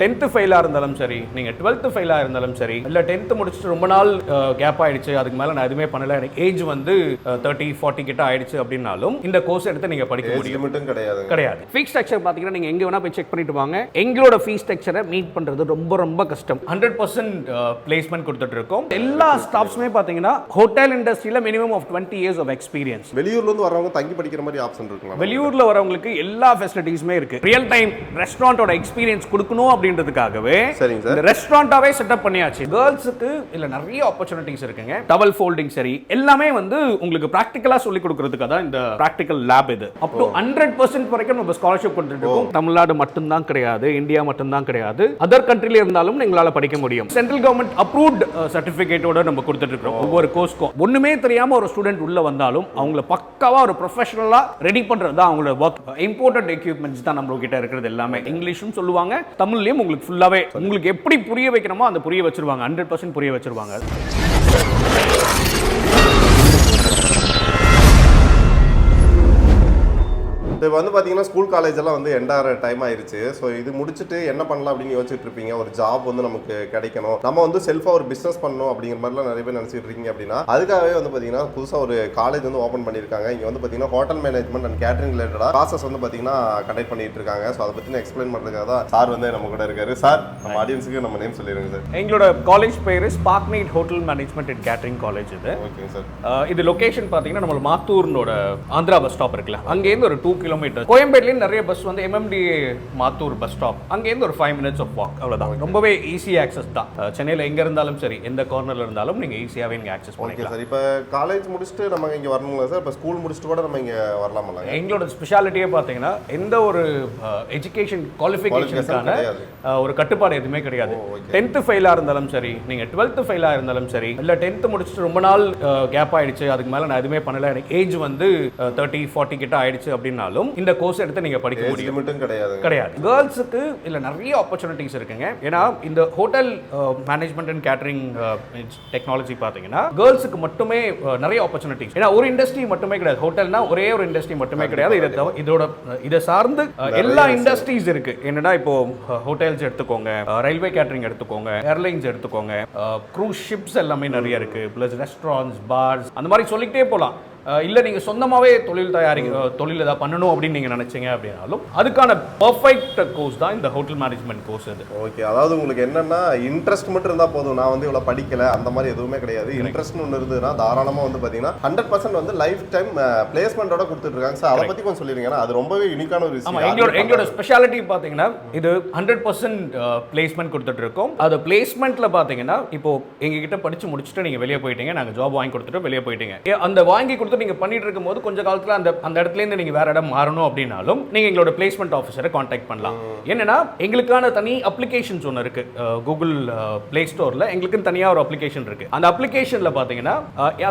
10th ஃபெயிலாக இருந்தாலும் சரி, நீங்கள் 12th ஃபெயிலாக இருந்தாலும் சரி, இல்லை 10th முடிச்சுட்டு ரொம்ப நாள் கேப் ஆயிடுச்சு, அதுக்கு மேலே நான் எதுவுமே பண்ணல, எனக்கு ஏஜ் வந்து 30-40 கிட்ட ஆயிடுச்சு அப்படின்னாலும் இந்த கோர்ஸ் எடுத்து நீங்கள் படிக்க முடியும். கிடையாது. ஃபீஸ் ஸ்ட்ரக்சர் பார்த்தீங்கன்னா நீங்கள் எங்கே வேணால் போய் செக் பண்ணிட்டு வாங்க. எங்களோட ஃபீஸ் ஸ்ட்ரக்சரை மீட் பண்ணுறது ரொம்ப ரொம்ப கஷ்டம். 100% பிளேஸ்மெண்ட் கொடுத்துட்டு இருக்கோம். எல்லா ஸ்டாஃப்ஸுமே பார்த்தீங்கன்னா ஹோட்டல் இண்டஸ்ட்ரியில் minimum of 20 years of experience. வெளியூர்ல இருந்து வரவங்க தங்கி படிக்கிற மாதிரி ஆப்ஷன் இருக்குங்களா? வெளியூர்ல வரவங்களுக்கு எல்லா ஃபெசிலிட்டிஸுமே இருக்கு. ரியல் டைம் ரெஸ்டாரண்டோட எக்ஸ்பீரியன்ஸ் கொடுக்கணும் அப்படின்றதுக்காகவே இந்த ரெஸ்டாரண்டாவே செட்டப் பண்ணியாச்சு. கேர்ள்ஸுக்கு இல்ல நிறைய ஆப்பர்ச்சுனிட்டிஸ் இருக்குங்க. டபுள் ஃபோல்டிங் சரி எல்லாமே வந்து உங்களுக்கு பிராக்டிகலா சொல்லி கொடுக்கிறதுக்காக தான் இந்த பிராக்டிகல் லேப் இது. அப் டு 100% வரைக்கும் நம்ம ஸ்காலர்ஷிப் கொடுத்துட்டு இருக்கோம். தமிழ்நாடு மட்டும் தான் கிடையாது, இந்தியா மட்டும் தான் கிடையாது, அதர் கண்ட்ரில இருந்தாலும் நீங்களால படிக்க முடியும். சென்ட்ரல் கவர்மெண்ட் அப்ரூவ்ட் சர்டிபிகேட்டோட நம்ம கொடுத்துட்டு இருக்கோம். ஒவ்வொரு கோர்ஸ்க்கும் ஒண்ணுமே தெரியாம ஒரு ஸ்டூடெண்ட் உள்ள வந்தாலும் அவங்கள பக்காவா ஒரு ப்ரொஃபஷனலா ரெடி பண்றது தான் அவங்களோட ஒர்க். இம்போர்ட்டட் எக்யூப்மெண்ட்ஸ் தான் நம்ம கிட்ட இருக்கிறது எல்லாமே. இங்கிலீஷும் சொல்லுவாங்க, தமிழ்லயும் உங்களுக்கு ஃபுல்லாவே உங்களுக்கு எப்படி புரிய வைக்கணுமோ அந்த புரிய வச்சிருவாங்க. 100% புரிய வச்சிருவாங்க. இப்போ வந்து பார்த்தீங்கன்னா ஸ்கூல் காலேஜ் எல்லாம் வந்து எண்டாகிற டைம் ஆயிடுச்சு. ஸோ இது முடிச்சுட்டு என்ன பண்ணலாம் அப்படின்னு யோசிச்சுட்டு இருப்பீங்க. ஒரு ஜாப் வந்து நமக்கு கிடைக்கணும், நம்ம வந்து செல்ஃபாக ஒரு பிஸ்னஸ் பண்ணணும் அப்படிங்கிற மாதிரிலாம் நிறைய பேர் நினச்சிட்டு இருக்கீங்க. அப்படின்னா அதுக்காகவே வந்து பார்த்தீங்கன்னா புதுசாக ஒரு காலேஜ் வந்து ஓப்பன் பண்ணியிருக்காங்க. இங்கே வந்து பார்த்தீங்கன்னா ஹோட்டல் மேனேஜ்மெண்ட் அண்ட் கேட்டரிங் ரிலேட்டடாக கிளாஸஸ் வந்து பார்த்தீங்கன்னா கண்டக்ட் பண்ணிட்டு இருக்காங்க. ஸோ அதை பற்றி எக்ஸ்பிளைன் பண்ணுறதுக்காக தான் சார் வந்து நம்ம கூட இருக்காரு. சார், நம்ம ஆடியன்ஸுக்கு நம்ம நேம் சொல்லிடுங்க சார். எங்களோட காலேஜ் பேர் Sparknight hotel management and catering college. இது ஓகே சார். இது லொகேஷன் பார்த்தீங்கன்னா நம்ம மாத்தூர்னோட ஆந்திரா பஸ் ஸ்டாப் இருக்குல்ல, அங்கேருந்து ஒரு 2 kilometers. கோயம்பேடு நிறைய பஸ் வந்து MMDA மாத்தூர் பஸ் ஸ்டாப், அங்கேருந்து ஒரு 5 minutes of walk, அவ்வளவுதான். ரொம்பவே ஈஸி ஆக்சஸ் தான். சென்னையில் எங்க இருந்தாலும் சரி, எந்த கார்னர்ல இருந்தாலும் நீங்க ஈஸியாவே இங்க ஆக்சஸ் பண்ணிக்கலாம். சார், இப்போ காலேஜ் முடிச்சுட்டு நம்ம இங்க வரணுங்களா சார்? இப்போ ஸ்கூல் முடிச்சுட்டு கூட நம்ம இங்க வரலாமா? எங்களோட ஸ்பெஷாலிட்டியே பார்த்தீங்கன்னா எந்த ஒரு எஜுகேஷன் குவாலிஃபிகேஷனுக்கான ஒரு கட்டுப்பாடு எதுவுமே கிடையாது. 10th ஃபெயிலாக இருந்தாலும் சரி, நீங்க 12th ஃபெயிலாக இருந்தாலும் சரி, இல்லை 10th முடிச்சுட்டு ரொம்ப நாள் கேப் ஆயிடுச்சு, அதுக்கு மேலே நான் எதுவுமே பண்ணல, எனக்கு ஏஜ் வந்து 30-40 கிட்ட ஆயிடுச்சு அப்படின்னாலும் இந்த கோர்ஸ் எடுத்து நீங்க படிக்க முடியும். கிடையாது. கேர்ள்ஸுக்கு இல்ல நிறைய ஆப்பர்ச்சுனிட்டிஸ் இருக்குங்க. ஏன்னா இந்த hotel management and catering technology பாத்தீங்கன்னா கேர்ள்ஸுக்கு மட்டுமே நிறைய ஆப்பர்ச்சுனிட்டிஸ். ஏன்னா ஒரு இண்டஸ்ட்ரி மட்டுமே கிடையாது. ஹோட்டல்னா ஒரே ஒரு இண்டஸ்ட்ரி மட்டுமே கிடையாது. இதை சார்ந்து எல்லா இண்டஸ்ட்ரீஸ் இருக்கு. என்னன்னா இப்போ ஹோட்டல்ஸ் எடுத்துக்கோங்க, ரயில்வே கேட்டரிங் எடுத்துக்கோங்க, ஏர்லைன்ஸ் எடுத்துக்கோங்க, க்ரூஸ் ஷிப்ஸ் எல்லாமே நிறைய இருக்கு, பிளஸ் ரெஸ்டாரண்ட்ஸ், பார்ஸ், அந்த மாதிரி சொல்லிக்கிட்டே போகலாம். இல்லை நீங்கள் சொந்தமாகவே தொழில் ஏதாவது பண்ணணும் அப்படின்னு நீங்கள் நினச்சிங்க அப்படின்னாலும் அதுக்கான பர்ஃபெக்ட் கோர்ஸ் தான் இந்த ஹோட்டல் மேனேஜ்மெண்ட் கோர்ஸ். இது ஓகே. அதாவது உங்களுக்கு என்னன்னா இன்ட்ரெஸ்ட் மட்டும் இருந்தால் போதும், நான் வந்து இவ்வளோ படிக்கல அந்த மாதிரி எதுவுமே கிடையாது. இன்ட்ரெஸ்ட் ஒன்று இருந்ததுன்னா தாராளமாக வந்து பார்த்தீங்கன்னா 100% வந்து லைஃப் டைம் பிளேஸ்மெண்ட்டோட கொடுத்துட்ருக்காங்க. சார், அதை பற்றி கொஞ்சம் சொல்லிடுங்கன்னா அது ரொம்பவே யூனிக்கான ஒரு விஷயம். எங்களோட ஸ்பெஷாலிட்டி பார்த்தீங்கன்னா இது 100% பிளேஸ்மெண்ட் கொடுத்துட்டு இருக்கோம். அது பிளேஸ்மெண்ட்டில் பார்த்தீங்கன்னா இப்போ எங்ககிட்ட படித்து முடிச்சுட்டு நீங்கள் வெளியே போயிட்டீங்க, நாங்கள் ஜாப் வாங்கி கொடுத்துட்டு வெளியே போயிட்டீங்க. அந்த வாங்கி கொடுத்து நீங்க பண்ணிட்டு இருக்கும்போது கொஞ்ச காலத்துல அந்த இடத்துல இருந்து நீங்க வேற இடம் மாறணும் அப்படினாலும் நீங்க எங்களோட பிளேஸ்மெண்ட் ஆஃபீஸரை கான்டாக்ட் பண்ணலாம். என்னன்னா எங்களுக்கான தனி அப்ளிகேஷன்ஸ் ஒன்று இருக்கு. கூகுள் பிளே ஸ்டோர்ல எங்களுக்கு தனியா ஒரு அப்ளிகேஷன் இருக்கு. அந்த அப்ளிகேஷன்ல பாத்தீங்கன்னா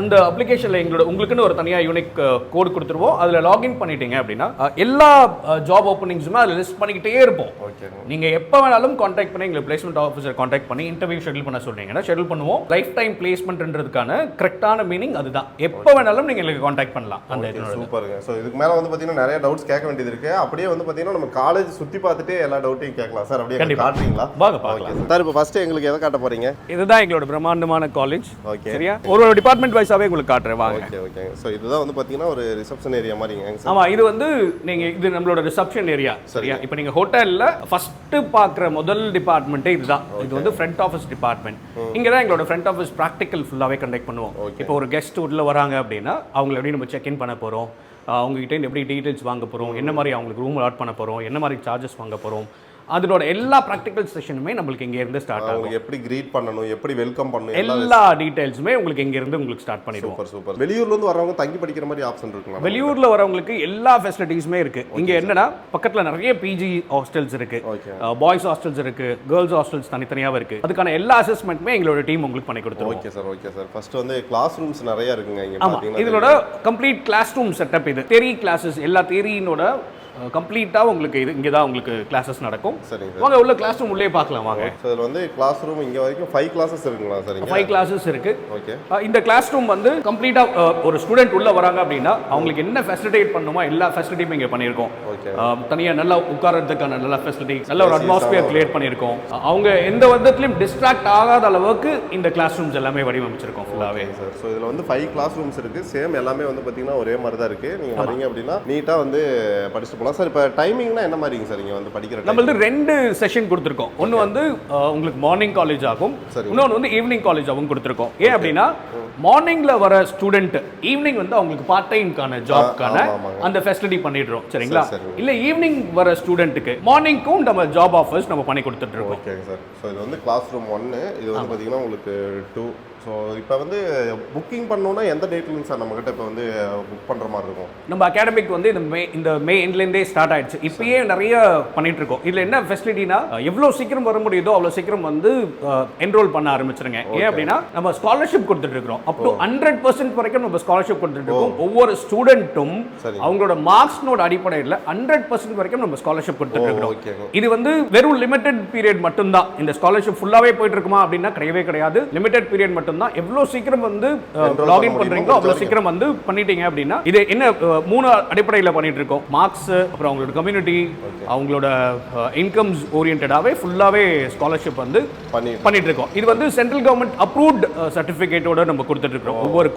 அந்த அப்ளிகேஷன்ல உங்களுக்குன்னு ஒரு தனியா யூனிக் கோட் கொடுத்துருவோம். அதுல லாகின் பண்ணிட்டீங்க அப்படின்னா எல்லா ஜாப் ஓப்பனிங்ஸுமே அதுல லிஸ்ட் பண்ணிக்கிட்டே இருப்போம். நீங்க எப்ப வேணாலும் கான்டாக்ட் பண்ணி எங்க பிளேஸ்மெண்ட் ஆஃபீஸர் கான்டாக்ட் பண்ணி இன்டர்வியூ ஷெட்யூல் பண்ண சொல்றீங்கன்னா ஷெட்யூல் பண்ணுவோம். லைஃப் டைம் பிளேஸ்மெண்ட்ன்றதுக்கான கரெக்டான மீனிங் அதுதான். எப்ப வேணாலும் நீங்க கான்டாக்ட் பண்ணலாம். அந்த சூப்பருங்க. ஸோ இதுக்கு மேலே வந்து பார்த்தீங்கன்னா நிறைய டவுட்ஸ் கேட்க வேண்டியது இருக்கு. அப்படியே வந்து பார்த்தீங்கன்னா நம்ம காலேஜ் சுற்றி பார்த்துட்டு எல்லா டவுட்டையும் கேட்கலாம். சார், அப்படியே காட்டுறீங்களா? வாங்க பார்க்கலாம். சார், இப்போ ஃபர்ஸ்ட் எங்களுக்கு எதை காட்ட போறீங்க? இதுதான் எங்களோட பிரம்மாண்டமான காலேஜ். ஓகே, சரியா? ஒரு டிபார்ட்மெண்ட் வைஸாவே உங்களுக்கு காட்டுறேன் வாங்க. Okay okay. ஸோ இதுதான் வந்து பார்த்தீங்கன்னா ஒரு ரிசப்ஷன் ஏரியா மாதிரிங்க. ஆமா, இது வந்து இது நம்மளோட ரிசப்ஷன் ஏரியா, சரியா? இப்போ நீங்க ஹோட்டல்ல ஃபர்ஸ்ட் பார்க்குற முதல் டிபார்ட்மெண்ட்டே இதுதான். இது வந்து ஃப்ரண்ட் ஆஃபீஸ் டிபார்ட்மெண்ட். இங்கே தான் எங்களோட ஃப்ரண்ட் ஆஃபீஸ் ப்ராக்டிக்கல் ஃபுல்லாகவே கண்டக்ட் பண்ணுவோம். இப்போ ஒரு கெஸ்ட் உள்ள வராங்க அப்படின்னா அவங்களை எப்படி நம்ம செக் இன் பண்ண போகிறோம், அவங்ககிட்ட எப்படி டீட்டெயில்ஸ் வாங்க போகிறோம், என்ன மாதிரி அவங்களுக்கு ரூம் அலாட் பண்ண போகிறோம், என்ன மாதிரி சார்ஜஸ் வாங்க போகிறோம், அதோட எல்லா ப்ராக்டிகல் செஷனுமே நம்மளுக்கு இங்க இருந்து ஸ்டார்ட் ஆகும். எப்படி கிரீட் பண்ணணும், எப்படி வெல்கம் பண்ணணும், எல்லா டீடைல்ஸுமே உங்களுக்கு இங்க இருந்து உங்களுக்கு ஸ்டார்ட் பண்ணிடுவோம். Super super. வெளியூர்ல இருந்து வரவங்க தங்கி படிக்கிற மாதிரி ஆப்ஷன் இருக்குங்களா? வெளியூர்ல வரவங்களுக்கு எல்லா ஃபெசிலிட்டிஸுமே இருக்கு. இங்க என்னன்னா பக்கத்துல நிறைய பிஜி ஹாஸ்டல்ஸ் இருக்கு, பாய்ஸ் ஹாஸ்டல்ஸ் இருக்கு, கேர்ள்ஸ் ஹாஸ்டல்ஸ் தனித்தனியாவே இருக்கு. அதுக்கான எல்லா அசஸ்மெண்ட்டுமே எங்களோட டீம் உங்களுக்கு பண்ணி கொடுத்துருவோம். Okay sir, okay sir. First வந்து கிளாஸ் ரூம்ஸ் நிறைய இருக்குங்க இங்க பாத்தீங்கன்னா. இதோட கம்ப்ளீட் கிளாஸ் ரூம் செட்டப் இது. தியரி கிளாसेस எல்லா தியரியோட கம்ப்ளீட்டா உங்களுக்கு இது இங்க தான் உங்களுக்கு கிளாसेस நடக்கும். சரிங்க. வாங்க உள்ள கிளாஸ் ரூம் உள்ளே பார்க்கலாம் வாங்க. சார் வந்து கிளாஸ் ரூம் இங்க வரைக்கும் 5 கிளாसेस இருக்குங்களா சார்? 5 கிளாसेस இருக்கு. ஓகே. இந்த கிளாஸ் ரூம் வந்து கம்ப்ளீட்டா ஒரு ஸ்டூடண்ட் உள்ள வராங்க அப்படினா அவங்களுக்கு என்ன ஃபெசிலிட்டேட் பண்ணணுமோ எல்லா ஃபெசிலிட்டியும் இங்க பண்ணிருக்கோம். தனியா நல்லா உட்கார்றதுக்கான நல்ல ஃபெசிலிட்டி, நல்ல ஒரு அட்மாஸ்பியர் கிரியேட் பண்ணியிருக்கோம். அவங்க எந்த விதத்திலும் டிஸ்ட்ராக்ட் ஆகாத அளவுக்கு இந்த கிளாஸ் ரூம்ஸ் எல்லாமே வடிவமைச்சிருக்கோம் ஃபுல்லாவே சார். ஸோ இதில் வந்து 5 கிளாஸ் ரூம்ஸ் இருக்கு. சேம் எல்லாமே வந்து பார்த்தீங்கன்னா ஒரே மாதிரி தான் இருக்கு. நீங்க வரீங்க அப்படின்னா நீட்டா வந்து படிச்சுட்டு போகலாம் சார். இப்போ டைமிங்னா என்ன மாதிரிங்க சார்? இங்க வந்து படிக்கிற நம்மளது 2 செஷன் கொடுத்துருக்கோம். ஒன்று வந்து உங்களுக்கு மார்னிங் காலேஜ் ஆகும், இன்னொன்று வந்து ஈவினிங் காலேஜ் ஆகும் கொடுத்துருக்கோம். ஏன் அப்படின்னா மார்னிங்ல வர ஸ்டூடெண்ட் ஈவினிங் வந்து அவங்களுக்கு பார்ட் டைம்க்கான ஜாப்க்கான அந்த ஃபெசிலிட்டி பண்ணிடுறோம். சரிங்களா? இல்ல ஈவினிங் வர ஸ்டூடெண்ட்டுக்கு மார்னிங்க்கும் நம்ம ஜாப் ஆஃபர்ஸ் நம்ம பண்ணி கொடுத்துட்டு இருக்கோம். Okay sir. ஸோ இது வந்து கிளாஸ் ரூம் 1, இது வந்து பார்த்தீங்கன்னா உங்களுக்கு 2. ஸோ இப்போ வந்து புக்கிங் பண்ணணும்னா எந்த டேட்லையும் சார் நம்மகிட்ட இப்போ வந்து புக் பண்ணுற மாதிரி இருக்கும்? நம்ம அகாடமிக் வந்து இந்த மே எண்ட்லேருந்தே ஸ்டார்ட் ஆயிடுச்சு. இப்பயே நிறைய பண்ணிட்டு இருக்கோம். இதில் என்ன ஃபெசிலிட்டினா எவ்வளோ சீக்கிரம் வர முடியுதோ அவ்வளோ சீக்கிரம் வந்து என்ரோல் பண்ண ஆரம்பிச்சிருங்க. ஏன் அப்படின்னா நம்ம ஸ்காலர்ஷிப் கொடுத்துட்டு இருக்கிறோம். அப் டு 100% வரைக்கும் நம்ம ஸ்காலர்ஷிப் கொடுத்துட்டு இருக்கோம். ஒவ்வொரு ஸ்டூடெண்ட்டும் அவங்களோட மார்க்ஸ்னோட அடிப்படையில் 100% வரைக்கும் நம்ம ஸ்காலர்ஷிப் கொடுத்துட்டு இருக்கிறோம். இது வந்து வெறும் லிமிடெட் பீரியட் மட்டும்தான். இந்த ஸ்காலர்ஷிப் ஃபுல்லாவே போயிட்டு இருக்குமா அப்படின்னா கிடையவே கிடையாது. லிமிடெட் பீரியட் மட்டும் தான். எவ்வளவு சீக்கிரம் வந்து லாகின் பண்றீங்களோ அவ்வளவு சீக்கிரம் வந்து பண்ணிட்டீங்க அப்படின்னா இது என்ன 3 அடிப்படையில் பண்ணிட்டு இருக்கோம். மார்க்ஸ், அப்புறம் அவங்களோட கம்யூனிட்டி, அவங்களோட இன்கம்ஸ் ஓரியன்டாவே ஃபுல்லாவே ஸ்காலர்ஷிப் வந்து பண்ணிட்டு இருக்கோம். இது வந்து சென்ட்ரல் கவர்மெண்ட் அப்ரூவ்ட் சர்டிபிகேட்டோட நம்ம கொடுத்துட்டு இருக்கோம். ஒவ்வொரு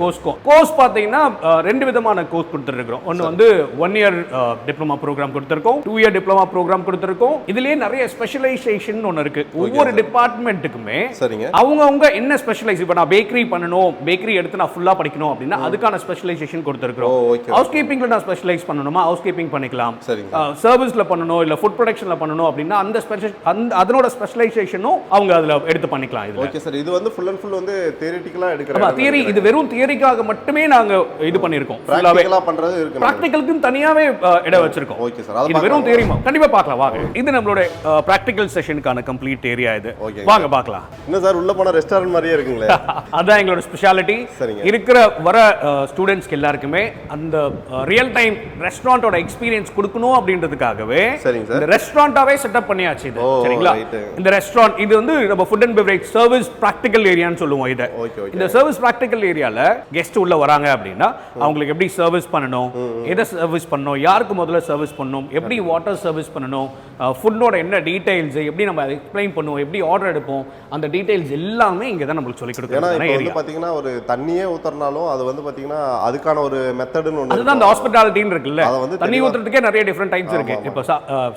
கோர்ஸ் பார்த்தீங்கன்னா 2 விதமான கோர்ஸ் கொடுத்துட்டு இருக்கோம். ஒன்று வந்து 1 இயர் டிப்ளமா ப்ரோக்ராம் கொடுத்துருக்கோம், 2 இயர் டிப்ளமா ப்ரோக்ராம் கொடுத்துருக்கோம். இதுலயே நிறைய ஸ்பெஷலைசேஷன் ஒன்று இருக்கு. ஒவ்வொரு டிபார்ட்மெண்ட்டுக்குமே அவங்க என்ன ஸ்பெஷலைஸ், இப்போ நான் பேக்கரி பண்ணணும், பேக்கரி எடுத்து நான் ஃபுல்லா படிக்கணும் அப்படின்னா அதுக்கான ஸ்பெஷலைசேஷன் கொடுத்துருக்கோம். ஹவுஸ் கீப்பிங்ல நான் ஸ்பெஷலைஸ் பண்ணணுமா ஹவுஸ் கீப்பிங் பண்ணிக்கலாம். சர்வீஸ்ல பண்ணணும் இல்ல ஃபுட் ப்ரொடக்ஷன்ல பண்ணணும் அப்படின்னா அதனோட ஸ்பெஷலைசேஷனும் அவங்க அதுல எடுத்து பண்ணிக்கலாம். இது ஓகே சார். இது வந்து ஃபுல் அண்ட் ஃபுல் வந்து தியரிட்டிக்கலா எடுக்கறோம். தியரி, இது வெறும் தியரிக்காக மட்டுமே நாங்க இது பண்ணிருக்கோம். பிராக்டிகலா பண்றது இருக்கு. பிராக்டிகலுக்கு தனியாவே இடம் வச்சிருக்கோம். Okay sir. இது வெறும் தியரி கண்டிப்பா பார்க்கலாம் வாங்க. இது நம்மளோட பிராக்டிகல் செஷனுக்கான கம்ப்ளீட் ஏரியா இது. வாங்க பார்க்கலாம். என்ன சார் உள்ள போன ரெஸ்டாரன்ட் மாதிரியே இருக்குங்களே. அதான் எங்களோட ஸ்பெஷாலிட்டி. இருக்கிற வர ஸ்டூடெண்ட்ஸ்க்கு எல்லாருக்குமே அந்த ரியல் டைம் ரெஸ்டாரண்டோட எக்ஸ்பீரியன்ஸ் கொடுக்கணும் அப்படின்றதுக்காகவே இந்த ரெஸ்டாரண்டாவே செட்டப் பண்ணியாச்சு இது. சரிங்களா? இந்த ரெஸ்டாரண்ட் இது வந்து நம்ம food and beverage service practical ஏரியான்னு சொல்லுவோம். இது இந்த சர்வீஸ் பிராக்டிகல் ஏரியால கெஸ்ட் உள்ள வராங்க அப்படின்னா அவங்களுக்கு எப்படி சர்வீஸ் பண்ணணும், எதை சர்வீஸ் பண்ணணும், யாருக்கு முதல்ல சர்வீஸ் பண்ணணும், எப்படி வாட்டர் சர்வீஸ் பண்ணணும், ஃபுட்டோட என்ன டீடைல்ஸ், எப்படி நம்ம எக்ஸ்பிளைன் பண்ணுவோம், எப்படி ஆர்டர் எடுப்போம், அந்த டீடைல்ஸ் எல்லாமே இங்க தான் நம்மளுக்கு சொல்லி கொடுக்கணும். பாத்தீங்கன்னா ஒரு தண்ணியே ஊத்துறனாலும் அது வந்து பாத்தீங்கன்னா அதுக்கான ஒரு மெத்தட்னு ஒன்னு, அதுதான் அந்த ஹாஸ்பிட்டாலிட்டின்னு இருக்குல்ல. தண்ணி ஊத்துறதுக்கே நிறைய டிஃபரண்ட் டைப்ஸ் இருக்கு. இப்போ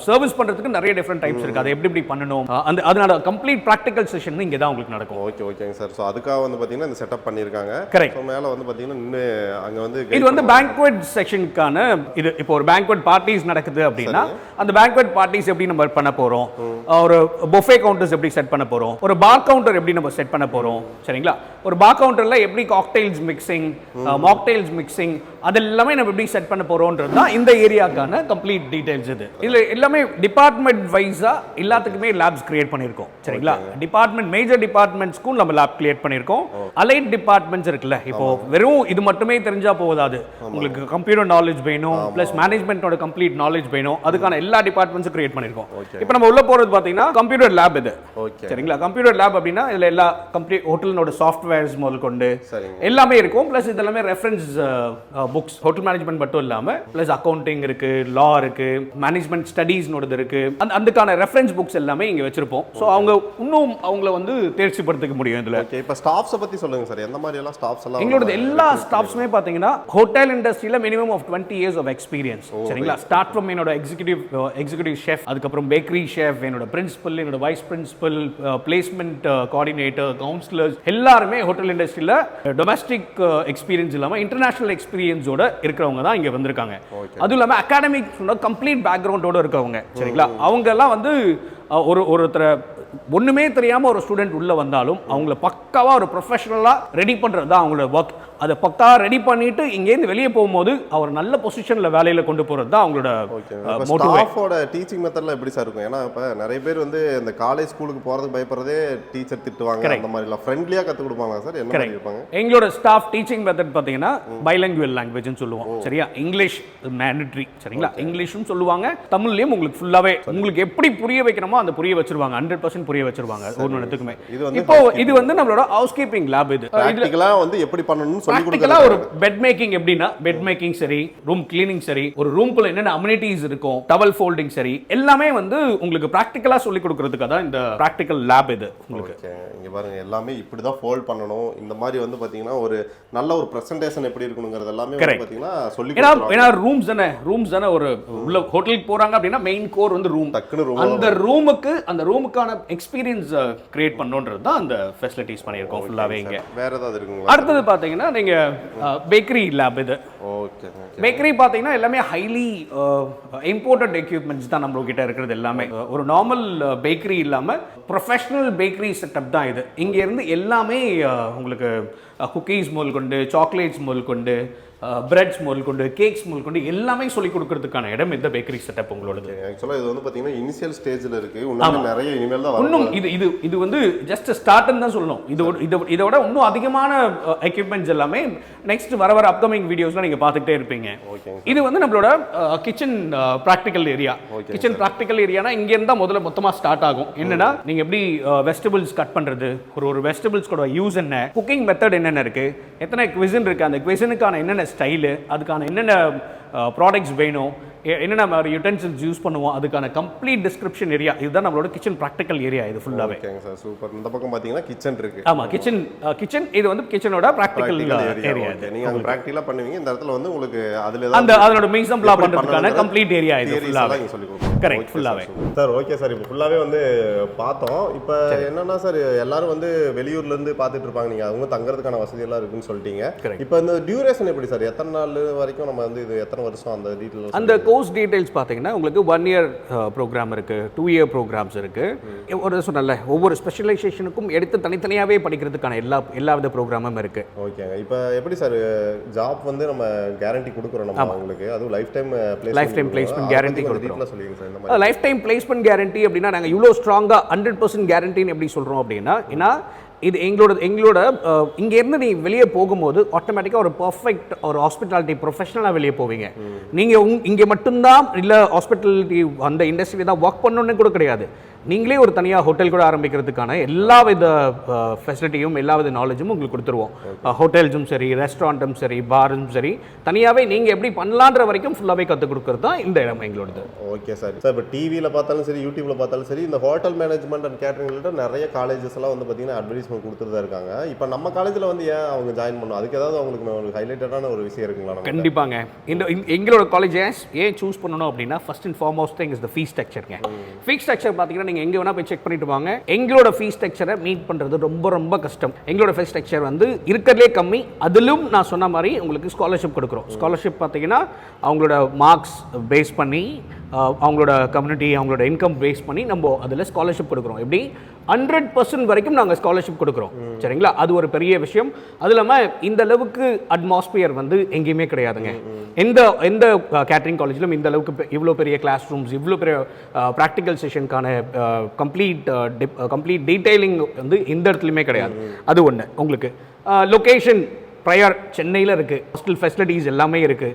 சர்வீஸ் பண்றதுக்கு நிறைய டிஃபரண்ட் டைப்ஸ் இருக்கு. அதை எப்படி பண்ணணும், அதனால கம்ப்ளீட் பிராக்டிகல் செஷன் இங்க தான் உங்களுக்கு நடக்கும். ஓகேங்க சார். சோ அதுக்காக வந்து பாத்தீங்கன்னா இந்த செட்டப் பண்ணிருக்காங்க. கரெக்ட். சோ மேல வந்து பாத்தீங்கன்னா அங்க வந்து இது வந்து பேங்க்வெட் செக்ஷனுக்கான இது. இப்போ ஒரு பேங்க்வெட் பார்ட்டிஸ் நடக்குது அப்படின்னா அந்த பேங்க்வெட் பார்ட்டிஸ் எப்படி நம்ம பண்ண போறோம், ஒரு புஃபே கவுண்டர்ஸ் எப்படி செட் பண்ண போறோம், ஒரு பார் கவுண்டர் எப்படி நம்ம செட் பண்ண போறோம். சரிங்களா? ஒரு பார் கவுண்டர்ல எப்படி காக்டெயில்ஸ் மிக்சிங், மாக்டெயில்ஸ் மிக்சிங், அதெல்லாமே நம்ம எப்படி செட் பண்ண போறோம்ன்றது தான் இந்த ஏரியாக்கான கம்ப்ளீட் டீடைல்ஸ். இது இதுல எல்லாமே டிபார்ட்மெண்ட் வைஸா எல்லாத்துக்குமே லேப்ஸ் கிரியேட் பண்ணிருக்கோம். சரிங்களா? டிபார்ட்மெண்ட் மேஜர் டிபார்ட்மெண்ட்ஸ்க்கும் நம்ம லேப் கிரியேட் பண்ணிருக்கோம். அலைட் டிபார்ட்மெண்ட்ஸ் இருக்குல்ல, இப்போ வெறும் இது மட்டுமே தெரிஞ்சா போதாது. உங்களுக்கு கம்ப்யூட்டர் நாலேஜ் வேணும், பிளஸ் மேனேஜ்மெண்டோட கம்ப்ளீட் நாலேஜ் வேணும். அதுக்கான எல்லா டிபார்ட்மெண்ட்ஸும் கிரியேட் பண்ணிருக்கோம். இப்போ நம்ம உள்ள போறது பாத்தீங்கன்னா கம்ப்யூட்டர் லேப் இது. சரிங்களா? கம்ப்யூட்டர் லேப் அப்படின்னா இதுல எல்லா கம்ப்ளீட் ஹோட்டலோட சாஃப்ட்வேர்ஸ் முதல் கொண்டு எல்லாமே இருக்கும். பிளஸ் இதெல்லாமே ரெஃபரன்ஸ் புக்ஸ், ஹோட்டல் மேனேஜ்மெண்ட் மட்டும் இல்லாம பிளஸ் அக்கவுண்டிங் இருக்கு, லா இருக்கு, மேனேஜ்மெண்ட் ஸ்டடீஸ்னோடது இருக்கு. அதுக்கான ரெஃபரன்ஸ் புக்ஸ் எல்லாமே இங்க வச்சிருப்போம். சோ அவங்க இன்னும் அவங்கள வந்து தேர்ச்சிப்படுத்திக்க முடியும் இதுல. இப்போ ஸ்டாஃப்ஸ் பத்தி சொல்லுங்க சார். எந்த மாதிரி எல்லாம் ஸ்டாஃப்ஸ் எல்லாம்? எங்களோட எல்லா ஸ்டாஃப்ஸ்மே பாத்தீங்கன்னா ஹோட்டல் இண்டஸ்ட்ரியில minimum of 20 years of experience. சரிங்களா? ஸ்டார்ட் ஃப்ரம் என்னோட எக்ஸிகியூட்டிவ் ஷெஃப், அதுக்கப்புறம் பேக்கரி ஷெஃப், என்னோட பிரின்சிபல், என்னோட vice principal, placement coordinator, counsellors எல்லாருமே ஹோட்டல் இண்டஸ்ட்ரியில டொமஸ்டிக் எக்ஸ்பீரியன்ஸ் இல்லாம இன்டர்நேஷனல் எக்ஸ்பீரியன்ஸோட இருக்கிறவங்க தான் இங்க வந்திருக்காங்க. அதுவும் இல்லாம அகாடமிக் கம்ப்ளீட் பேக்ரவுண்டோட இருக்கவங்க. சரிங்களா? அவங்க எல்லாம் வந்து ஒருத்தர ஒண்ணுமே தெரியாம ஒரு ஸ்டூடெண்ட் உள்ள வந்தாலும் அவங்கள பக்காவா ஒரு ப்ரொஃபஷனலா ரெடி பண்றது தான் அவங்களோட ஒர்க். அதை பக்கா ரெடி பண்ணிட்டு இங்கேருந்து வெளியே போகும்போது அவர் நல்ல பொசிஷன்ல வேலையில கொண்டு போறது தான் அவங்களோட மோட்டிவ். ஸ்டாஃபோட டீச்சிங் மெத்தட்ல எப்படி சார் இருக்கும்? ஏன்னா இப்ப நிறைய பேர் வந்து இந்த காலேஜ் ஸ்கூலுக்கு போறதுக்கு பயப்படுறதே டீச்சர் திட்டுவாங்க, அந்த மாதிரி எல்லாம் ஃப்ரெண்ட்லியா கத்து கொடுப்பாங்க சார். என்ன மாதிரி இருப்பாங்க? எங்களோட ஸ்டாஃப் டீச்சிங் மெத்தட் பாத்தீங்கன்னா பைலிங்குவல் லாங்குவேஜ்னு சொல்லுவோம். சரியா? English mandatory. சரிங்களா? இங்கிலீஷும் சொல்லுவாங்க, தமிழ்லயும் உங்களுக்கு ஃபுல்லாவே உங்களுக்கு எப்படி புரிய வைக்கணுமோ அந்த புரிய வச்சிருவாங்க. 100% 100% புரிய வச்சிருவாங்க ஒரு இடத்துக்குமே. இது இப்போ இது வந்து நம்மளோட ஹவுஸ் கீப்பிங் லேப். இது பிராக்டிகலா வந்து எப்படி பண்ணணும்னு சொல்லி பிராக்டிகலா ஒரு பெட் மேக்கிங் எப்படின்னா பெட் மேக்கிங் சரி, ரூம் கிளீனிங் சரி, ஒரு ரூம்குள்ள என்னென்ன அமினிட்டிஸ் இருக்கும், டவல் ஃபோல்டிங் சரி, எல்லாமே வந்து உங்களுக்கு பிராக்டிகலா சொல்லி கொடுக்கிறதுக்காக தான் இந்த பிராக்டிகல் லேப் இது உங்களுக்கு. இங்க பாருங்க எல்லாமே இப்படி தான் ஃபோல்ட் பண்ணணும். இந்த மாதிரி வந்து பாத்தீங்கன்னா ஒரு நல்ல ஒரு பிரசன்டேஷன் எப்படி இருக்கணும்ங்கறது எல்லாமே வந்து பாத்தீங்கன்னா சொல்லி கொடுக்குறாங்க. ஏன்னா ரூம்ஸ் தானே ஒரு உள்ள ஹோட்டலுக்கு போறாங்க அப்படின்னா மெயின் கோர் வந்து ரூம். அந்த ரூமுக்கான எக்ஸ்பீரியன்ஸ் கிரியேட் பண்ணணும்ன்றது தான் அந்த ஃபெசிலிட்டிஸ் பண்ணியிருக்கோம் ஃபுல்லாவே இங்க. வேற ஏதாவது இருக்குங்களா? அடுத்தது பாத்தீங்கன்னா நீங்க பேக்கரி லேப் இது. ஓகே. பேக்கரி பாத்தீங்கன்னா எல்லாமே ஹைலி இம்போர்ட்டட் எக்யூப்மெண்ட்ஸ் தான் நம்ம கிட்ட இருக்கிறது எல்லாமே. ஒரு நார்மல் பேக்கரி இல்லாம ப்ரொஃபஷனல் பேக்கரி செட்டப் தான் இது. இங்க இருந்து எல்லாமே உங்களுக்கு குக்கீஸ் முதல் கொண்டு, சாக்லேட்ஸ் முதல் கொண்டு, பிரெட்ஸ் முதல் கொண்டு, கேக்ஸ் முதல் கொண்டு எல்லாமே சொல்லி கொடுக்கிறதுக்கான இடம் இந்த பேக்கரி செட்டப் உங்களோடது. ஆக்சுவலா இது வந்து பாத்தீங்கன்னா இனிஷியல் ஸ்டேஜ்ல இருக்கு. இன்னும் நிறைய இனிமேல் தான் இன்னும் இது வந்து ஜஸ்ட் ஸ்டார்ட்னு தான் சொல்லணும். இதோட இன்னும் அதிகமான எக்யூப்மெண்ட்ஸ் எல்லாமே நெக்ஸ்ட் வர அப்கமிங் வீடியோஸ்ல நீங்க பார்த்துட்டே இருப்பீங்க. இது வந்து நம்மளோட kitchen practical area. Kitchen practical ஏரியானா இங்க இருந்தா முதல்ல மொத்தமா ஸ்டார்ட் ஆகும். என்னன்னா நீங்க எப்படி வெஜிடபிள்ஸ் கட் பண்றது, ஒரு வெஜிடபிள்ஸ்கோட யூஸ் என்ன, குக்கிங் மெத்தட் என்னென்ன இருக்கு, எத்தனை குவிசன் இருக்கு, அந்த குவிசனுக்கான என்னென்ன ஸ்டைலு, அதுக்கான என்னென்ன ப்ராடக்ட்ஸ் வேணும், என்னென்ன மாதிரி யூட்டென்சில்ஸ் யூஸ் பண்ணுவோம், அதுக்கான கம்ப்ளீட் டிஸ்கிரிப்ஷன் ஏரியா. இதுதான் நம்மளோட கிச்சன் பிராக்டிகல் ஏரியா. இது ஃபுல்லாவே. ஓகேங்க சார், சூப்பர். இந்த பக்கம் பாத்தீங்கன்னா கிச்சன் இருக்கு. ஆமா, கிச்சன் இது வந்து கிச்சனோட பிராக்டிகல் ஏரியா. நீங்க அங்க பிராக்டிகலா பண்ணுவீங்க. இந்த இடத்துல வந்து உங்களுக்கு அதுல அந்த அதோட மிக்ஸம் ப்ளா பண்றதுக்கான கம்ப்ளீட் ஏரியா இது ஃபுல்லாவே சொல்லி கொடுப்போம். கரெக்ட் ஃபுல்லாவே. சார் ஓகே சார், இப்போ ஃபுல்லாவே வந்து பார்த்தோம். இப்போ என்னன்னா சார் எல்லாரும் வந்து வெளியூர்ல இருந்து பார்த்துட்டு இருப்பாங்க. நீங்க அவங்க தங்கறதுக்கான வசதி எல்லாம் இருக்குன்னு சொல்லிட்டீங்க. இப்போ இந்த டியூரேஷன் எப்படி சார், எத்தனை நாள் வரைக்கும் நம்ம வந்து இது எத்தனை வருஷம் அந்த டீடைல்ஸ்? அந்த கோர்ஸ் டீடைல்ஸ் பார்த்தீங்கன்னா உங்களுக்கு 1 இயர் ப்ரோக்ராம் இருக்கு, 2 இயர் ப்ரோக்ராம்ஸ் இருக்கு. ஒரு சொன்னல ஒவ்வொரு ஸ்பெஷலைசேஷனுக்கும் எடுத்து தனித்தனியாவே படிக்கிறதுக்கான எல்லா வித ப்ரோக்ராமும் இருக்கு. ஓகேங்க. இப்போ எப்படி சார் ஜாப் வந்து நம்ம கேரண்டி கொடுக்குறோம் நம்ம உங்களுக்கு, அதுவும் லைஃப் டைம் பிளேஸ்மெண்ட் கேரண்டி கொடுக்குறோம். சொல்லுங்க சார். இந்த மாதிரி லைஃப் டைம் பிளேஸ்மெண்ட் கேரண்டி அப்படின்னா நாங்கள் இவ்வளோ ஸ்ட்ராங்காக 100% கேரண்டின்னு எப்படி சொல்கிறோம் அப்படின்னா, ஏன்னா இது எங்களோட இங்கேருந்து நீ வெளியே போகும்போது ஆட்டோமேட்டிக்காக ஒரு பர்ஃபெக்ட் ஒரு ஹாஸ்பிட்டாலிட்டி ப்ரொஃபஷனலாக வெளியே போவீங்க. நீங்கள் இங்கே மட்டும்தான் இல்லை ஹாஸ்பிட்டாலிட்டி அந்த இண்டஸ்ட்ரியில் தான் ஒர்க் பண்ணணுன்னு கூட கிடையாது. நீங்களே ஒரு தனியாக ஹோட்டல் கூட ஆரம்பிக்கிறதுக்கான எல்லா வித ஃபெசிலிட்டியும் எல்லா வித நாலேஜும் உங்களுக்கு கொடுத்துருவோம். ஹோட்டல்ஸும் சரி, ரெஸ்டாரண்ட்டும் சரி, பாரும் சரி, தனியாகவே நீங்கள் எப்படி பண்ணலான்ற வரைக்கும் ஃபுல்லாகவே கற்றுக் கொடுக்குறது தான் இந்த இடம் எங்களோடது. Okay sir. சார் இப்போ டிவியில் பார்த்தாலும் சரி, யூடியூப்பில் பார்த்தாலும் சரி, இந்த ஹோட்டல் மேனேஜ்மெண்ட் அண்ட் கேட்டரிங்கிட்ட நிறைய காலேஜஸ் எல்லாம் வந்து பார்த்தீங்கன்னா அட்வர்டைஸ்மெண்ட் கொடுத்துட்டு தான் இருக்காங்க. இப்போ நம்ம காலேஜில் வந்து ஏன் அவங்க ஜாயின் பண்ணணும், அதுக்கு ஏதாவது அவங்களுக்கு ஹைலைட்டடான ஒரு விஷயம் இருக்குங்களா? கண்டிப்பாங்க. எங்களோட காலேஜ் ஏன் சூஸ் பண்ணணும் அப்படின்னா, first and foremost thing is the fees ஸ்ட்ரக்சருங்க. ஃபீஸ் ஸ்ட்ரக்சர் பார்த்தீங்கன்னா நீங்க எங்க வேணா போய் செக் பண்ணிட்டு வாங்க. எங்களோட ஃபீஸ் ஸ்ட்ரக்சரை மீட் பண்றது ரொம்ப ரொம்ப கஷ்டம். எங்களோட ஃபீஸ் ஸ்ட்ரக்சர் வந்து இருக்கிறதுலே கம்மி. அதிலும் நான் சொன்ன மாதிரி உங்களுக்கு ஸ்காலர்ஷிப் கொடுக்குறோம். ஸ்காலர்ஷிப் பார்த்தீங்கன்னா அவங்களோட மார்க்ஸ் பேஸ் பண்ணி, அவங்களோட கம்யூனிட்டி, அவங்களோட இன்கம் பேஸ் பண்ணி நம்ம அதில் ஸ்காலர்ஷிப் கொடுக்குறோம். எப்படி 100% வரைக்கும் நாங்கள் ஸ்காலர்ஷிப் கொடுக்குறோம். சரிங்களா? அது ஒரு பெரிய விஷயம். அது இல்லாமல் இந்த அளவுக்கு அட்மாஸ்பியர் வந்து எங்கேயுமே கிடையாதுங்க. எந்த கேட்டரிங் காலேஜிலும் இந்த அளவுக்கு இவ்வளோ பெரிய கிளாஸ் ரூம்ஸ், இவ்வளோ பெரிய ப்ராக்டிக்கல் செஷனுக்கான கம்ப்ளீட் டீடைலிங் வந்து எந்த இடத்துலையுமே கிடையாது. அது ஒன்று. உங்களுக்கு லொகேஷன் ப்ரையர் சென்னையில் இருக்கு, ஹாஸ்டல் ஃபெசிலிட்டிஸ் எல்லாமே இருக்கு.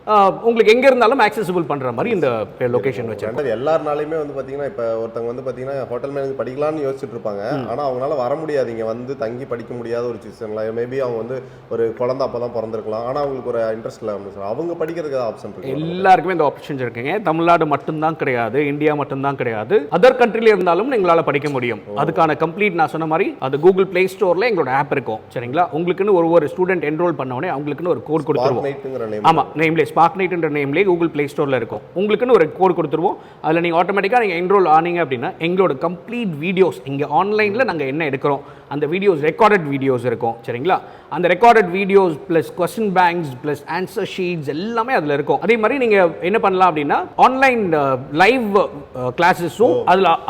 உங்களுக்கு எங்க இருந்தாலும் ஆக்சசிபிள் பண்ற மாதிரி இந்த லொகேஷன் வச்சிருக்கோம். எல்லாருனாலுமே வந்து பாத்தீங்கன்னா இப்போ ஒருத்தவங்க வந்து பாத்தீங்கன்னா ஹோட்டல் மேனேஜ் படிக்கலாம்னு யோசிச்சுட்டு இருப்பாங்க. ஆனா அவங்களால வர முடியாது, இங்க வந்து தங்கி படிக்க முடியாத ஒரு சிச்சுவேஷன்ல. மேபி அவங்க வந்து ஒரு குழந்தை அப்பதான் பிறந்திருக்கலாம், ஆனா அவங்களுக்கு ஒரு இன்ட்ரெஸ்ட் இல்லை. அவங்க படிக்கிறதுக்கு ஆப்ஷன் இருக்கு. எல்லாருக்குமே இந்த ஆப்ஷன்ஸ் இருக்குங்க. தமிழ்நாடு மட்டும்தான் கிடையாது, இந்தியா மட்டும்தான் கிடையாது, அதர் கண்ட்ரில இருந்தாலும் எங்களால படிக்க முடியும். அதுக்கான கம்ப்ளீட் நான் சொன்ன மாதிரி அது கூகுள் பிளே ஸ்டோர்ல எங்களோட ஆப் இருக்கும். சரிங்களா? உங்களுக்குன்னு ஒரு ஸ்டூடெண்ட் என்ரோல் பண்ணவனே அவங்களுக்குன்னு ஒரு கோட் கொடுத்துருவோம். ஆமா, நேம்லே ஸ்பார்க்னைட்ன்ற நேம்லே கூகுள் பிளே ஸ்டோர்ல இருக்கும். உங்களுக்குன்னு ஒரு கோட் கொடுத்துருவோம். அதில் நீங்கள் ஆட்டோமேட்டிக்காக நீங்கள் என்ரோல் ஆனீங்க அப்படின்னா எங்களோட கம்ப்ளீட் வீடியோஸ் இங்கே ஆன்லைனில் நாங்கள் என்ன எடுக்கிறோம் அந்த வீடியோஸ், ரெக்கார்டட் வீடியோஸ் இருக்கும். சரிங்களா? அந்த recorded videos plus question banks plus answer sheets எல்லாமே அதில் இருக்கும். அதே மாதிரி நீங்கள் என்ன பண்ணலாம் அப்படின்னா ஆன்லைன் லைவ் கிளாஸஸும்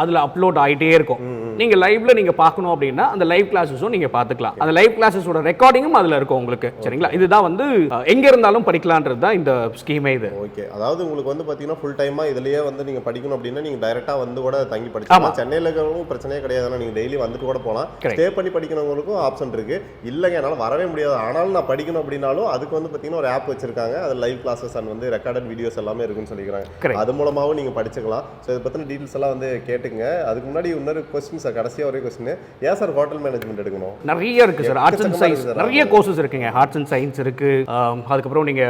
அதில் அப்லோட் ஆகிட்டே இருக்கும். நீங்கள் லைவ்ல நீங்கள் பார்க்கணும் அப்படின்னா அந்த லைவ் கிளாஸஸும் நீங்கள் பார்த்துக்கலாம். அந்த லைவ் கிளாஸஸோட ரெக்கார்டிங்கும் அதில் இருக்கும் உங்களுக்கு. சரிங்களா. இதுதான் வந்து எங்க இருந்தாலும் படிக்கலான்றது தான் இந்த ஸ்கீமே. இது ஓகே. அதாவது உங்களுக்கு வந்து பாத்தீங்கன்னா ஃபுல் டைமா இதுலயே வந்து நீங்க படிக்கணும் அப்படின்னா நீங்க டைரக்டா வந்து கூட தங்கி படிக்கலாம். சென்னையில இருக்கிறவங்களும் பிரச்சனையே கிடையாது, நீங்க டெய்லி வந்துட்டு கூட போகலாம். ஸ்டே பண்ணி படிக்கிறவங்களுக்கும் ஆப்ஷன் இருக்கு. இல்லைங்க என்னால வரவே முடியாது ஆனாலும் நான் படிக்கணும் அப்படின்னாலும் அதுக்கு வந்து பாத்தீங்கன்னா ஒரு ஆப் வச்சிருக்காங்க. அது லைவ் கிளாஸஸ் அண்ட் வந்து ரெக்கார்டட் வீடியோஸ் எல்லாமே இருக்குன்னு சொல்லிக்கிறாங்க. அது மூலமாவும் நீங்க படிச்சுக்கலாம். ஸோ இதை பத்தின டீடைல்ஸ் எல்லாம் வந்து கேட்டுங்க. அதுக்கு முன்னாடி இன்னொரு கொஸ்டின் சார், கடைசியா ஒரே கொஸ்டின், ஏன் சார் ஹோட்டல் மேனேஜ்மெண்ட் எடுக்கணும்? நிறைய இருக்கு சார். ஆர்ட்ஸ் அண்ட் சயின்ஸ் நிறைய கோர்சஸ் இருக்குங்க. ஆர்ட்ஸ் அண்ட் சயின்ஸ் இருக்கு, அதுக்கப்புறம் நீங்க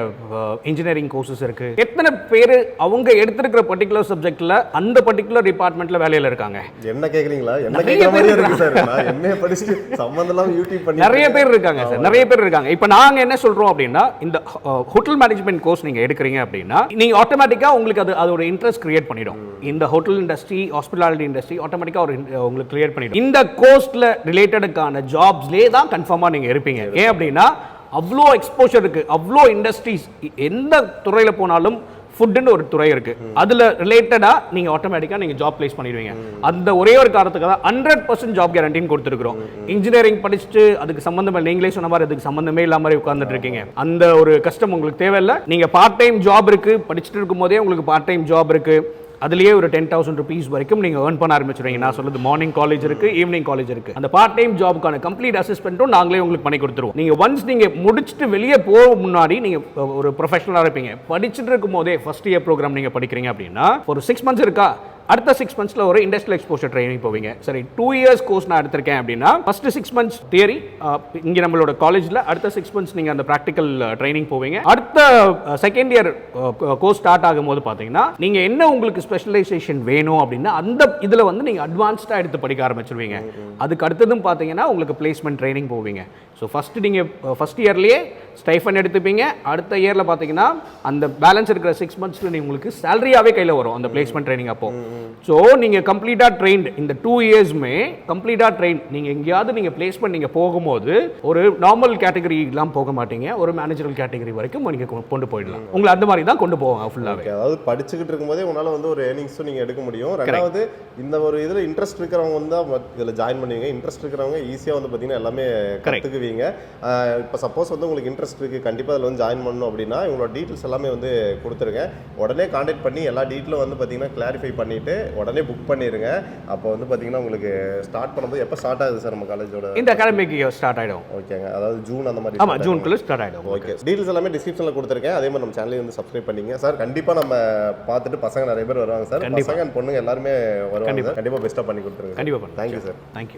இன்ஜினியரிங் கோர்சஸ் இருக்கு. எத்தனை பேர் அவங்க எடுத்திருக்கிற பர்டிகுலர் சப்ஜெக்ட்ல அந்த பர்டிகுலர் டிபார்ட்மெண்ட்ல வேலையில இருக்காங்க? என்ன கேக்குறீங்களா? என்ன கேக்குற மாதிரி இருக்கு சார். நான் எம்ஏ படிச்சு சம்பந்தம் யூடியூப் பண்ணி நிறைய பேர் இருக்காங்க சார், நிறைய பேர் இருக்காங்க. இப்போ நாங்க என்ன சொல்றோம் அப்படின்னா, இந்த ஹோட்டல் மேனேஜ்மெண்ட் கோர்ஸ் நீங்க எடுக்கிறீங்க அப்படின்னா நீங்க ஆட்டோமேட்டிக்கா உங்களுக்கு அது ஒரு இன்ட்ரெஸ்ட் கிரியேட் பண்ணிடும். இந்த ஹோட்டல் இண்டஸ்ட்ரி, ஹாஸ்பிட்டாலிட்டி இண்டஸ்ட்ரி ஆட்டோமேட்டிக்கா உங்களுக்கு கிரியேட் பண்ணிடும். இந்த கோர்ஸ்ல ரிலேட்டடுக்கான ஜாப்ஸ்லேயே தான் கன்ஃபார்மா நீங்க இருப்பீங்க. ஏன் அப்படின்னா அவ்வளோ எக்ஸ்போஷர் இருக்கு, அவ்வளோ இண்டஸ்ட்ரீஸ். எந்த துறையில போனாலும் ஃபுட்னு ஒரு துறை இருக்கு, அதுல ரிலேட்டடா நீங்க ஆட்டோமேட்டிக்கா நீங்க ஜாப் பிளேஸ் பண்ணிடுவீங்க. அந்த ஒரே ஒரு காரணத்துக்காக 100% ஜாப் கேரண்டின்னு கொடுத்துருக்கோம். இன்ஜினியரிங் படிச்சுட்டு அதுக்கு சம்பந்தமே, நீங்களே சொன்ன மாதிரி அதுக்கு சம்பந்தமே இல்லாம மாதிரி உட்கார்ந்துட்டு இருக்கீங்க, அந்த ஒரு கஷ்டம் உங்களுக்கு தேவையில்லை. நீங்க பார்ட் டைம் ஜாப் இருக்கு, படிச்சுட்டு இருக்கும் போதே உங்களுக்கு பார்ட் டைம் ஜாப் இருக்கு, அதுலயே ஒரு 10,000 rupees வரைக்கும் நீங்க earn பண்ண ஆரம்பிச்சிருவீங்க. நான் சொல்றது மார்னிங் காலேஜ் இருக்கு, ஈவினிங் காலேஜ் இருக்கு. அந்த பார்ட் டைம் ஜாப்க்கான கம்ப்ளீட் அசஸ்மெண்ட்டும் நாங்களே உங்களுக்கு பண்ணி கொடுத்துருவோம். நீங்க ஒன்ஸ் நீங்க முடிச்சுட்டு வெளியே போக முன்னாடி நீங்க ஒரு ப்ரொஃபஷனலா இருப்பீங்க. படிச்சுட்டு இருக்கும் போதே ஃபர்ஸ்ட் இயர் ப்ரோக்ராம் நீங்க படிக்கிறீங்க அப்படின்னா ஒரு 6 months இருக்கா, அடுத்த 6 monthsல ஒரு இண்டஸ்ட்ரியல் எக்ஸ்போஷர் ட்ரைனிங் போவீங்க. சரி, 2 years கோர்ஸ் நான் எடுத்திருக்கேன் அப்படின்னா ஃபர்ஸ்ட் 6 months தியரி இங்க நம்மளோட காலேஜ்ல, அடுத்த 6 months நீங்க அந்த பிராக்டிக்கல் ட்ரைனிங் போவீங்க. அடுத்த செகண்ட் இயர் கோர்ஸ் ஸ்டார்ட் ஆகும்போது பாத்தீங்கன்னா நீங்க என்ன உங்களுக்கு ஸ்பெஷலைசேஷன் வேணும் அப்படின்னா அந்த இதுல வந்து நீங்க அட்வான்ஸ்டா எடுத்து படிக்க ஆரம்பிச்சிருவீங்க. அதுக்கு அடுத்ததும் பாத்தீங்கன்னா உங்களுக்கு பிளேஸ்மெண்ட் ட்ரைனிங் போவீங்க. ஸோ ஃபர்ஸ்ட் நீங்க ஃபர்ஸ்ட் இயர்லயே ஸ்டைஃபன் எடுத்துப்பீங்க. அடுத்த இயர்ல பாத்தீங்கன்னா அந்த பேலன்ஸ் இருக்கிற 6 monthsல நீங்க உங்களுக்கு சேலரியாவே கையில வரும் அந்த பிளேஸ்மெண்ட் ட்ரைனிங் அப்போ. ஸோ நீங்கள் கம்ப்ளீட்டாக ட்ரெயின்ட், இந்த 2 yearsமே கம்ப்ளீட்டாக ட்ரெயின். நீங்கள் எங்கேயாவது நீங்கள் பிளேஸ்மெண்ட் நீங்கள் போகும்போது ஒரு நார்மல் கேட்டகரிலாம் போக மாட்டீங்க, ஒரு மேனேஜரல் கேட்டகரி வரைக்கும் நீங்கள் கொண்டு போயிடலாம். உங்களை அந்த மாதிரி தான் கொண்டு போவாங்க ஃபுல்லாகவே. அதாவது படிச்சுக்கிட்டு இருக்கும்போதே உங்களால் வந்து ஒரு ஏர்னிங்ஸும் நீங்கள் எடுக்க முடியும். ரெண்டாவது இந்த ஒரு இதில் இன்ட்ரெஸ்ட் இருக்கிறவங்க வந்து இதில் ஜாயின் பண்ணுவீங்க. இன்ட்ரெஸ்ட் இருக்கிறவங்க ஈஸியாக வந்து பார்த்தீங்கன்னா எல்லாமே கற்றுக்குவீங்க. இப்போ சப்போஸ் வந்து உங்களுக்கு இன்ட்ரெஸ்ட் இருக்குது, கண்டிப்பாக அதில் வந்து ஜாயின் பண்ணணும் அப்படின்னா இவங்களோட டீட்டெயில்ஸ் எல்லாமே வந்து கொடுத்துருங்க. உடனே கான்டாக்ட் பண்ணி எல்லா டீட்டெயிலும் வந்து பார்த்தீங்கன்னா கிளாரிஃபை பண்ணிவிட்டு உடனே புக் பண்ணிடுங்க. அப்போ வந்து பார்த்தீங்கன்னா உங்களுக்கு ஸ்டார்ட் பண்ணும்போது எப்போ ஸ்டார்ட் ஆகுது சார் நம்ம காலேஜோட? இந்த அகாடமிக் ஸ்டார்ட் ஆகிடும். ஓகேங்க, அதாவது ஜூன் அந்த மாதிரி. ஆமாம், ஜூனுக்குள்ளே ஸ்டார்ட் ஆகிடும். ஓகே, டீட்டெயில்ஸ் எல்லாமே டிஸ்கிரிப்ஷனில் கொடுத்துருக்கேன். அதே மாதிரி நம்ம சேனலையும் வந்து சப்ஸ்கிரைப் பண்ணிங்க சார். கண்டிப்பாக நம்ம பார்த்துட்டு பசங்க நிறைய பேர் வருவாங்க சார். பசங்க அண்ட் பொண்ணுங்க எல்லாருமே வருவாங்க. கண்டிப்பாக பெஸ்ட்டாக பண்ணி கொடுத்துருங்க. கண்டிப்பாக. Thank you sir. தேங்க்யூ.